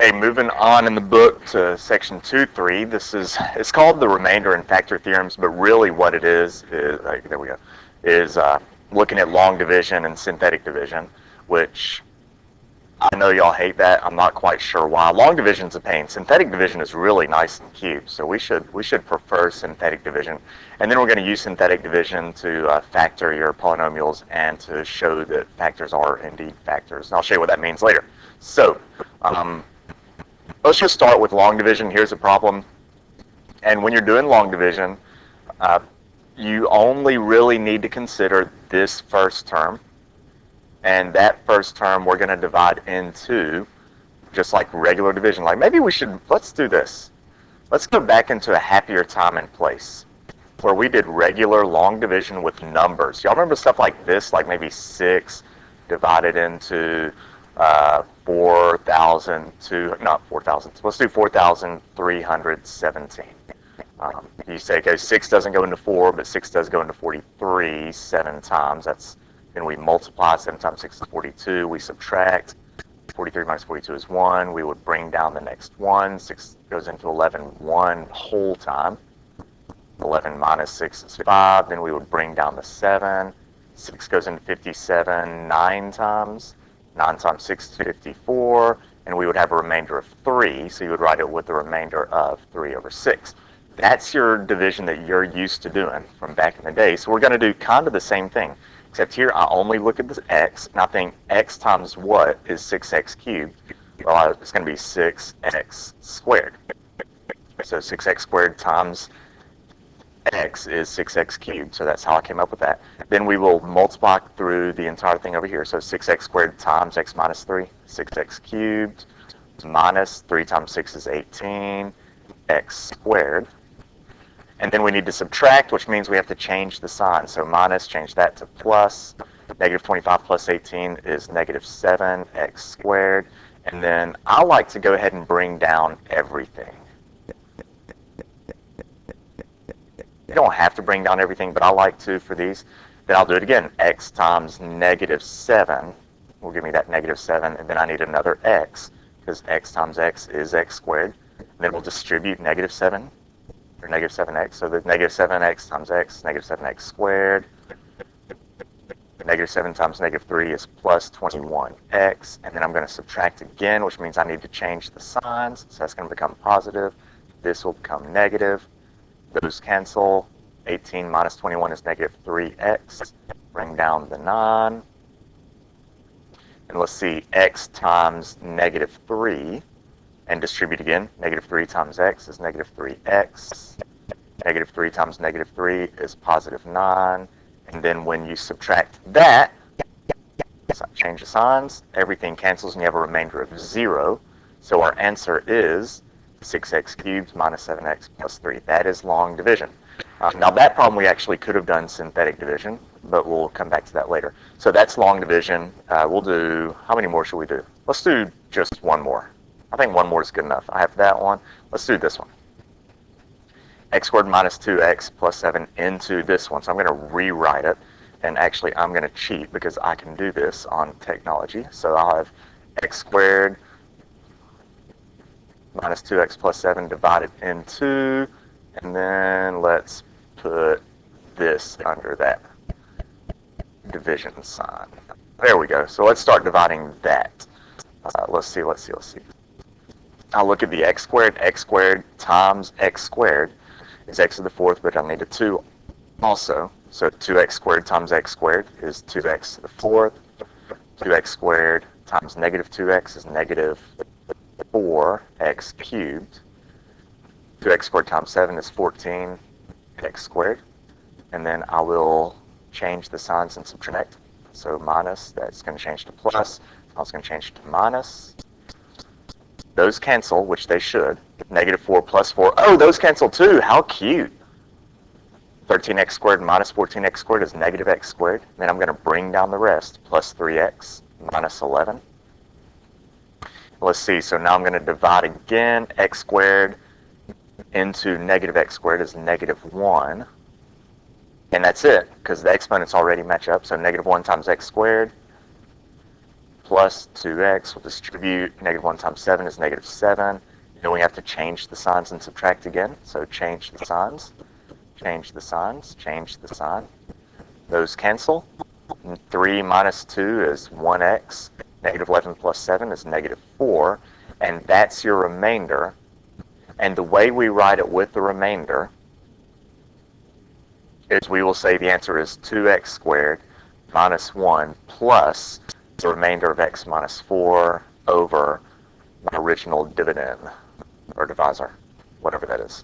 Okay, moving on in the book to section 2.3. It's called the remainder and factor theorems, but really what it is there we go, is looking at long division and synthetic division, which I know y'all hate that. I'm not quite sure why. Long division's a pain. Synthetic division is really nice and cute, so we should prefer synthetic division. And then we're going to use synthetic division to factor your polynomials and to show that factors are indeed factors. And I'll show you what that means later. So, let's just start with long division. Here's a problem. And when you're doing long division, you only really need to consider this first term. And that first term we're going to divide into just like regular division. Like maybe let's do this. Let's go back into a happier time and place where we did regular long division with numbers. Y'all remember stuff like this, like maybe 6 divided into 4,317. You say, okay, 6 doesn't go into 4, but 6 does go into 43 7 times. Then we multiply. 7 times 6 is 42. We subtract. 43 minus 42 is 1. We would bring down the next 1. 6 goes into 11 1 whole time. 11 minus 6 is 5. Then we would bring down the 7. 6 goes into 57 9 times. 9 times 6 is 54. And we would have a remainder of 3. So you would write it with the remainder of 3 over 6. That's your division that you're used to doing from back in the day. So we're going to do kind of the same thing. Except here I only look at this x, and I think x times what is 6x cubed? Well, it's going to be 6x squared. So 6x squared times x is 6x cubed, so that's how I came up with that. Then we will multiply through the entire thing over here. So 6x squared times x minus 3, 6x cubed, minus 3 times 6 is 18, x squared. And then we need to subtract, which means we have to change the sign. So minus, change that to plus. Negative 25 plus 18 is negative 7x squared. And then I like to go ahead and bring down everything. You don't have to bring down everything, but I like to for these. Then I'll do it again. X times negative 7 will give me that negative 7. And then I need another x, because x times x is x squared. And then we'll distribute negative 7. Or negative 7x, so the negative 7x times x, negative 7x squared. Negative 7 times negative 3 is plus 21x, and then I'm going to subtract again, which means I need to change the signs, so that's going to become positive. This will become negative. Those cancel. 18 minus 21 is negative 3x. Bring down the 9. And let's see, x times negative 3. And distribute again. Negative 3 times x is negative 3x. Negative 3 times negative 3 is positive 9. And then when you subtract that, change the signs, everything cancels and you have a remainder of 0. So our answer is 6x cubed minus 7x plus 3. That is long division. Now that problem we actually could have done synthetic division, but we'll come back to that later. So that's long division. We'll do, how many more should we do? Let's do just one more. I think one more is good enough. I have that one. Let's do this one. X squared minus 2x plus 7 into this one. So I'm going to rewrite it. And actually, I'm going to cheat because I can do this on technology. So I'll have x squared minus 2x plus 7 divided into. And then let's put this under that division sign. There we go. So let's start dividing that. Let's see. I'll look at the x squared times x squared is x to the 4th, but I'll need a 2 also. So 2x squared times x squared is 2x to the 4th. 2x squared times negative 2x is negative 4x cubed. 2x squared times 7 is 14x squared. And then I will change the signs and subtract. So minus, that's going to change to plus. I was going to change to minus. Those cancel, which they should. Negative 4 plus 4. Oh, those cancel too. How cute. 13x squared minus 14x squared is negative x squared. Then I'm going to bring down the rest. Plus 3x minus 11. Let's see. So now I'm going to divide again. X squared into negative x squared is negative 1. And that's it, because the exponents already match up. So negative 1 times x squared plus 2x. We'll distribute negative 1 times 7 is negative 7. Then we have to change the signs and subtract again. So change the signs, change the signs, change the sign. Those cancel. 3 minus 2 is 1x. Negative 11 plus 7 is negative 4. And that's your remainder. And the way we write it with the remainder is we will say the answer is 2x squared minus 1 plus the remainder of x minus 4 over my original dividend, or divisor, whatever that is.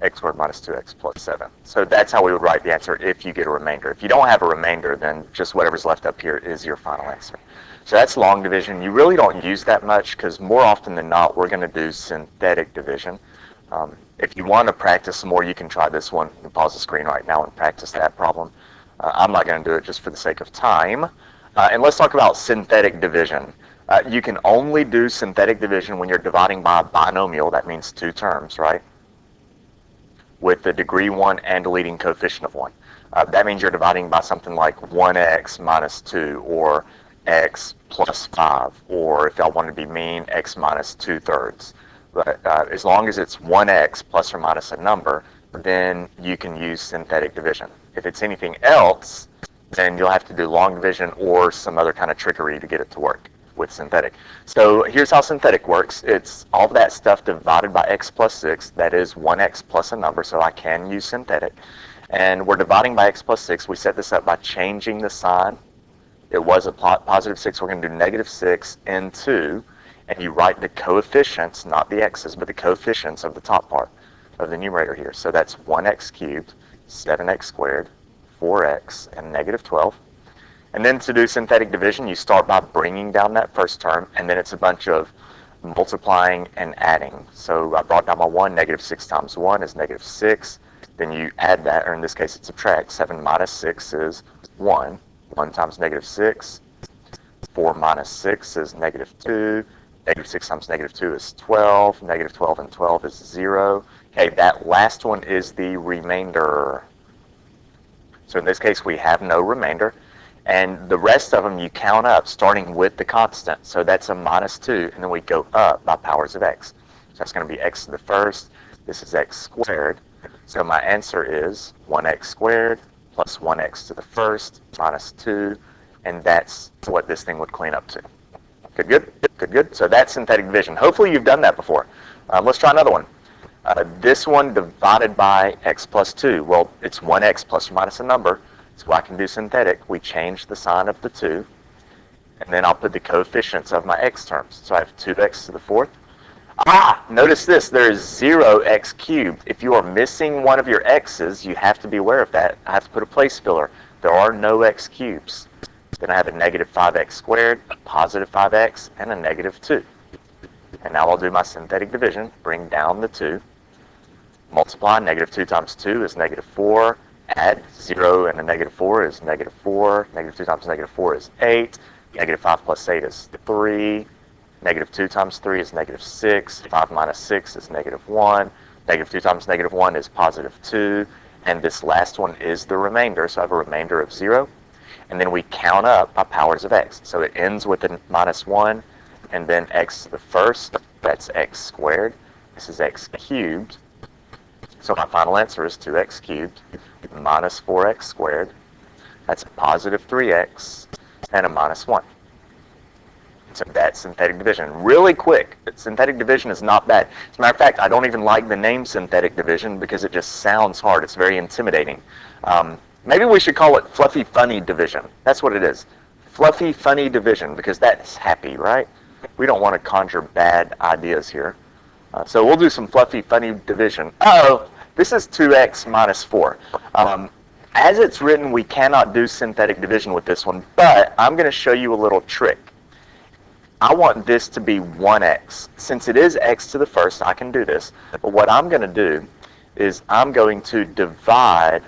X squared minus 2x plus 7. So that's how we would write the answer if you get a remainder. If you don't have a remainder, then just whatever's left up here is your final answer. So that's long division. You really don't use that much because more often than not, we're going to do synthetic division. If you want to practice some more, you can try this one. You can pause the screen right now and practice that problem. I'm not going to do it just for the sake of time. And let's talk about synthetic division. You can only do synthetic division when you're dividing by a binomial. That means two terms, right? With the degree 1 and a leading coefficient of 1. That means you're dividing by something like 1x minus 2, or x plus 5, or if y'all want to be mean, x minus 2/3. But as long as it's 1x plus or minus a number, then you can use synthetic division. If it's anything else, then you'll have to do long division or some other kind of trickery to get it to work with synthetic. So here's how synthetic works. It's all of that stuff divided by x plus 6. That is 1x plus a number, so I can use synthetic. And we're dividing by x plus 6. We set this up by changing the sign. It was a positive 6. We're going to do negative 6 into, and you write the coefficients, not the x's, but the coefficients of the top part of the numerator here. So that's 1x cubed, 7x squared, 4x, and negative 12. And then to do synthetic division, you start by bringing down that first term, and then it's a bunch of multiplying and adding. So I brought down my 1, negative 6 times 1 is negative 6. Then you add that, or in this case, it subtracts. 7 minus 6 is 1. 1 times negative 6. 4 minus 6 is negative 2. Negative 6 times negative 2 is 12. Negative 12 and 12 is 0. Okay, that last one is the remainder. So in this case, we have no remainder. And the rest of them you count up, starting with the constant. So that's a minus 2, and then we go up by powers of x. So that's going to be x to the first. This is x squared. So my answer is 1x squared plus 1x to the first minus 2. And that's what this thing would clean up to. Good, good? Good, good. So that's synthetic division. Hopefully you've done that before. Let's try another one. This one divided by x plus 2. Well, it's 1x plus or minus a number. So I can do synthetic. We change the sign of the 2. And then I'll put the coefficients of my x terms. So I have 2x to the fourth. Notice this. There is 0x cubed. If you are missing one of your x's, you have to be aware of that. I have to put a place filler. There are no x cubes. Then I have a negative 5x squared, a positive 5x, and a negative 2. And now I'll do my synthetic division. Bring down the 2. Multiply. Negative 2 times 2 is negative 4. Add 0 and a negative 4 is negative 4. Negative 2 times negative 4 is 8. Negative 5 plus 8 is 3. Negative 2 times 3 is negative 6. 5 minus 6 is negative 1. Negative 2 times negative 1 is positive 2. And this last one is the remainder. So I have a remainder of 0. And then we count up by powers of x. So it ends with a minus 1. And then x to the first, that's x squared. This is x cubed. So my final answer is 2x cubed minus 4x squared. That's a positive 3x and a minus 1. So that's synthetic division. Really quick, synthetic division is not bad. As a matter of fact, I don't even like the name synthetic division because it just sounds hard. It's very intimidating. Maybe we should call it fluffy, funny division. That's what it is. Fluffy, funny division, because that's happy, right? We don't want to conjure bad ideas here. So we'll do some fluffy, funny division. Oh, this is 2x minus 4. As it's written, we cannot do synthetic division with this one, but I'm going to show you a little trick. I want this to be 1x. Since it is x to the first, I can do this. But what I'm going to do is I'm going to divide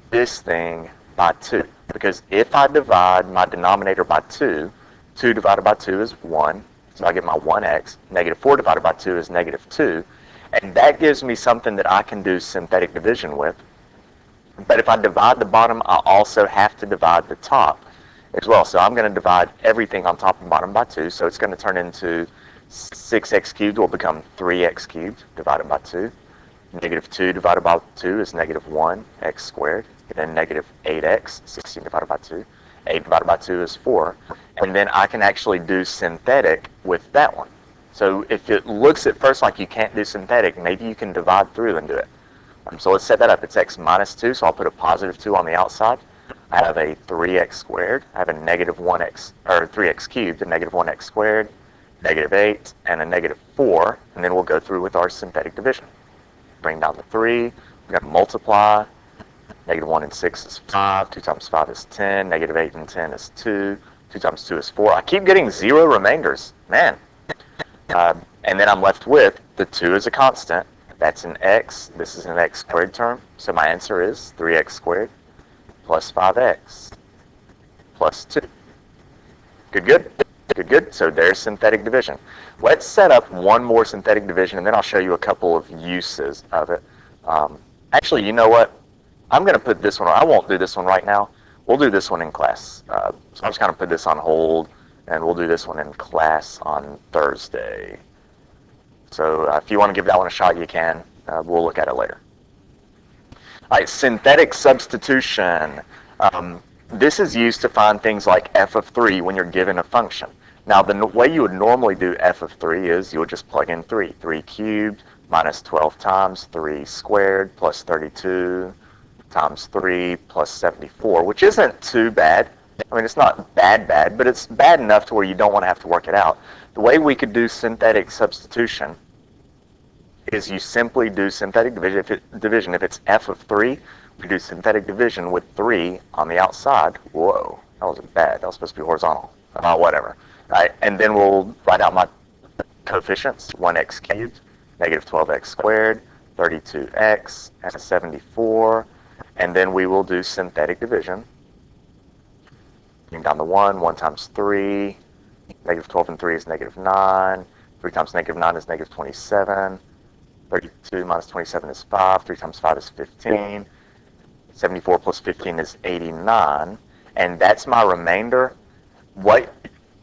this thing by 2. Because if I divide my denominator by 2, 2 divided by 2 is 1. So I get my 1x. Negative 4 divided by 2 is negative 2. And that gives me something that I can do synthetic division with. But if I divide the bottom, I also have to divide the top. as well. So I'm going to divide everything on top and bottom by 2. So it's going to turn into 6x cubed will become 3x cubed divided by 2. Negative 2 divided by 2 is negative 1x squared. And then negative 8x, 16 divided by 2. 8 divided by 2 is 4. And then I can actually do synthetic with that one. So if it looks at first like you can't do synthetic, maybe you can divide through and do it. So let's set that up. It's x minus 2, so I'll put a positive 2 on the outside. I have a 3x squared. I have a negative 1x, or 3x cubed, a negative 1x squared, negative 8, and a negative 4. And then we'll go through with our synthetic division. Bring down the 3. We're going to multiply. Negative 1 and 6 is 5. 2 times 5 is 10. Negative 8 and 10 is 2. 2 times 2 is 4. I keep getting 0 remainders. Man. And then I'm left with the 2 is a constant. That's an x. This is an x squared term. So my answer is 3x squared plus 5x plus 2. Good, good? Good, good. So there's synthetic division. Let's set up one more synthetic division, and then I'll show you a couple of uses of it. Actually, you know what? I'm going to put this one on. I won't do this one right now. We'll do this one in class. So I'm just going to put this on hold, and we'll do this one in class on Thursday. So if you want to give that one a shot, you can. We'll look at it later. All right, synthetic substitution. This is used to find things like f of 3 when you're given a function. Now, the way you would normally do f of 3 is you would just plug in 3. 3 cubed minus 12 times 3 squared plus 32 times 3 plus 74, which isn't too bad. I mean, it's not bad, but it's bad enough to where you don't want to have to work it out. The way we could do synthetic substitution is you simply do synthetic division. If it's f of 3, we do synthetic division with 3 on the outside. Whoa, that was bad. That was supposed to be horizontal. Whatever. Right? And then we'll write out my coefficients. 1x cubed, negative 12x squared, 32x, and 74. And then we will do synthetic division. Bring down the 1. 1 times 3. Negative 12 and 3 is negative 9. 3 times negative 9 is negative 27. 32 minus 27 is 5. 3 times 5 is 15. 74 plus 15 is 89. And that's my remainder. What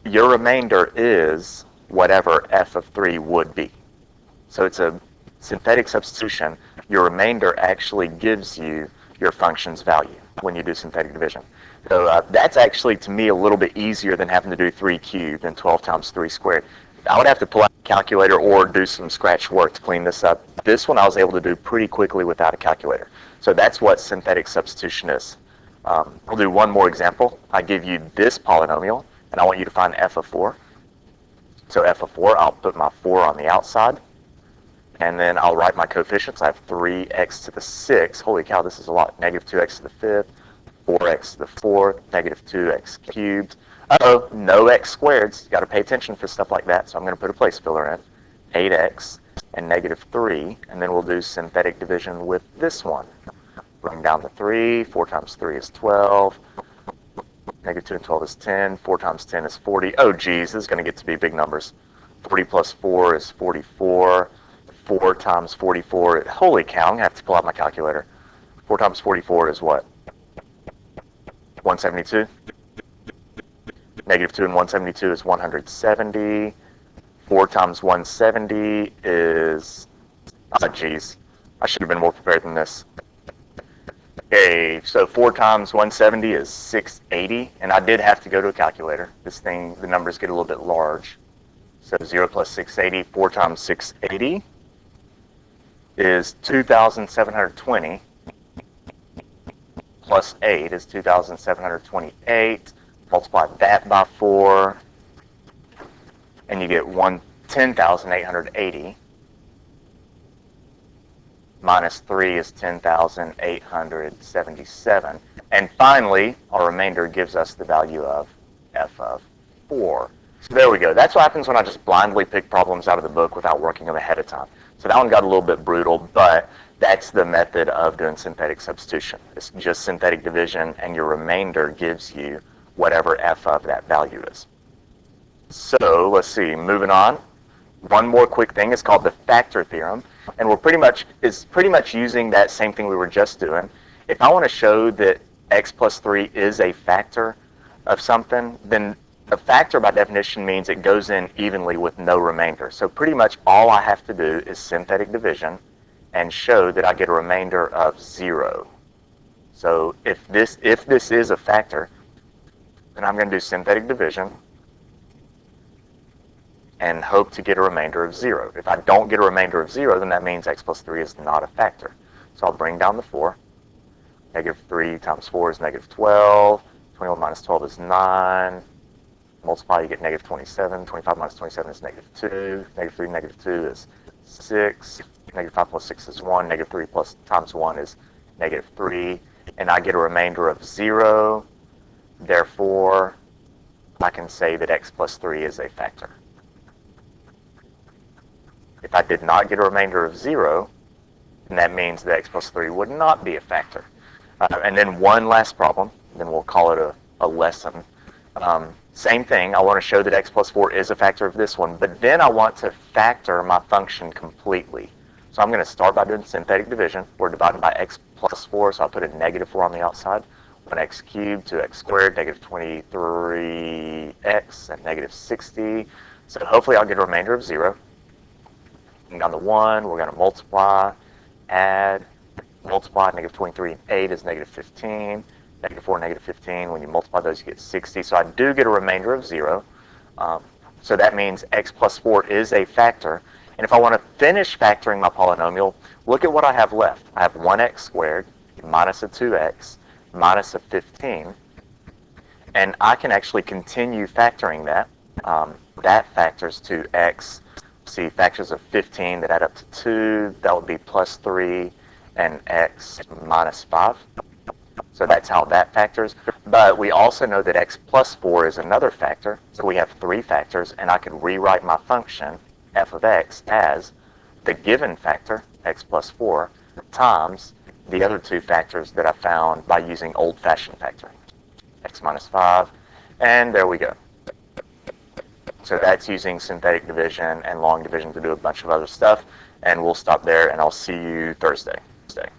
your remainder is whatever f of 3 would be. So it's a synthetic substitution. Your remainder actually gives you your function's value when you do synthetic division. So that's actually, to me, a little bit easier than having to do 3 cubed and 12 times 3 squared. I would have to pull out a calculator or do some scratch work to clean this up. This one I was able to do pretty quickly without a calculator. So that's what synthetic substitution is. I'll do one more example. I give you this polynomial, and I want you to find f of 4. So f of 4, I'll put my 4 on the outside, and then I'll write my coefficients. I have 3x to the 6. Holy cow, this is a lot. Negative 2x to the 5th, 4x to the 4th, negative 2x cubed. Uh-oh, no x squareds. You've got to pay attention for stuff like that, so I'm going to put a place filler in. 8x and negative 3, and then we'll do synthetic division with this one. Bring down the 3. 4 times 3 is 12. Negative 2 and 12 is 10. 4 times 10 is 40. Oh, geez, this is going to get to be big numbers. 40 plus 4 is 44. 4 times 44, holy cow, I'm going to have to pull out my calculator. 4 times 44 is what? 172. Negative 2 and 172 is 170. 4 times 170 is, oh geez, I should have been more prepared than this. Okay, so 4 times 170 is 680, and I did have to go to a calculator. This thing, the numbers get a little bit large. So 0 plus 680, 4 times 680 is 2,720, plus 8 is 2,728. Multiply that by 4, and you get 10,880. Minus 3 is 10,877. And finally, our remainder gives us the value of f of 4. So there we go. That's what happens when I just blindly pick problems out of the book without working them ahead of time. So that one got a little bit brutal, but that's the method of doing synthetic substitution. It's just synthetic division, and your remainder gives you whatever f of that value is. So let's see, moving on. One more quick thing is called the factor theorem, and we're pretty much using that same thing we were just doing. If I want to show that x plus 3 is a factor, of something, then a factor by definition means it goes in evenly with no remainder. So pretty much all I have to do is synthetic division and show that I get a remainder of 0. So if this is a factor, then I'm going to do synthetic division and hope to get a remainder of 0. If I don't get a remainder of 0, then that means x plus 3 is not a factor. So I'll bring down the 4. Negative 3 times 4 is negative 12. 21 minus 12 is 9. Multiply, you get negative 27. 25 minus 27 is negative 2. Negative 2 is 6. Negative 5 plus 6 is 1. Negative 3 plus times 1 is negative 3. And I get a remainder of 0. Therefore, I can say that x plus 3 is a factor. If I did not get a remainder of 0, then that means that x plus 3 would not be a factor. And then one last problem, then we'll call it a lesson. Same thing, I want to show that x plus 4 is a factor of this one, but then I want to factor my function completely. So I'm going to start by doing synthetic division. We're dividing by x plus 4, so I'll put a negative 4 on the outside. 1x cubed, 2x squared, negative 23x, and negative 60. So hopefully I'll get a remainder of 0. And on the 1, we're going to multiply, add, multiply. Negative 23 and 8 is negative 15. Negative 4, negative 15. When you multiply those, you get 60. So I do get a remainder of 0. So that means x plus 4 is a factor. And if I want to finish factoring my polynomial, look at what I have left. I have 1x squared minus a 2x minus a 15. And I can actually continue factoring that. That factors to x. See, factors of 15 that add up to 2. That would be plus 3 and x minus 5. So that's how that factors. But we also know that x plus 4 is another factor. So we have 3 factors, and I could rewrite my function, f of x, as the given factor, x plus 4, times the other 2 factors that I found by using old-fashioned factoring, x minus 5, and there we go. So that's using synthetic division and long division to do a bunch of other stuff, and we'll stop there, and I'll see you Thursday.